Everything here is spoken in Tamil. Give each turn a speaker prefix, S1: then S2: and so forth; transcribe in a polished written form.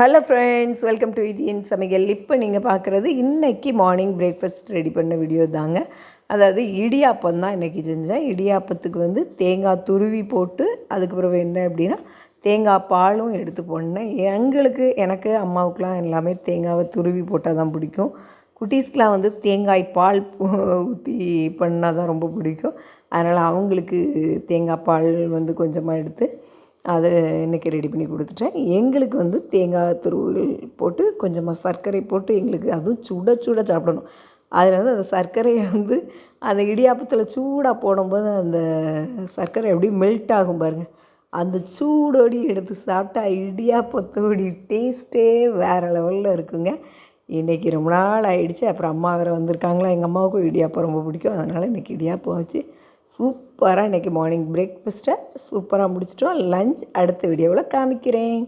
S1: ஹலோ ஃப்ரெண்ட்ஸ், வெல்கம் டு இதியன் சமையல். இப்போ நீங்கள் பார்க்குறது இன்றைக்கி மார்னிங் பிரேக்ஃபாஸ்ட் ரெடி பண்ண வீடியோ தாங்க. அதாவது இடியாப்பம் தான் இன்றைக்கி செஞ்சேன். இடியாப்பத்துக்கு தேங்காய் துருவி போட்டு அதுக்கப்புறம் என்ன அப்படின்னா தேங்காய் பாலும் எடுத்து போனேன். எனக்கு அம்மாவுக்கெலாம் எல்லாமே தேங்காவை துருவி போட்டால் தான் பிடிக்கும். குட்டீஸ்க்கெலாம் தேங்காய் பால் ஊற்றி பண்ணால் தான் ரொம்ப பிடிக்கும். அதனால் அவங்களுக்கு தேங்காய் பால் கொஞ்சமாக எடுத்து அதை இன்றைக்கி ரெடி பண்ணி கொடுத்துட்டேன். எங்களுக்கு தேங்காய் துருவல் போட்டு கொஞ்சமாக சர்க்கரை போட்டு எங்களுக்கு அதுவும் சுட சுட சாப்பிடணும். அதில் அந்த சர்க்கரையை அந்த இடியாப்பத்தில் சூடாக போடும்போது அந்த சர்க்கரை எப்படி மெல்ட் ஆகும் பாருங்கள். அந்த சூடோடி எடுத்து சாப்பிட்டா இடியாப்பத்தோடி டேஸ்ட்டே வேறு லெவலில் இருக்குங்க. இன்றைக்கி ரொம்ப நாள் ஆகிடுச்சு. அப்புறம் அம்மா வேறு வந்திருக்காங்களா. எங்கள் அம்மாவுக்கும் இடியாப்பம் ரொம்ப பிடிக்கும். அதனால் இன்றைக்கி இடியாப்பம் வச்சு சூப்பராக இன்றைக்கி மார்னிங் பிரேக்ஃபாஸ்ட்டை சூப்பராக முடிச்சிட்டோம். லஞ்ச் அடுத்த வீடியோவில் காமிக்கிறேன்.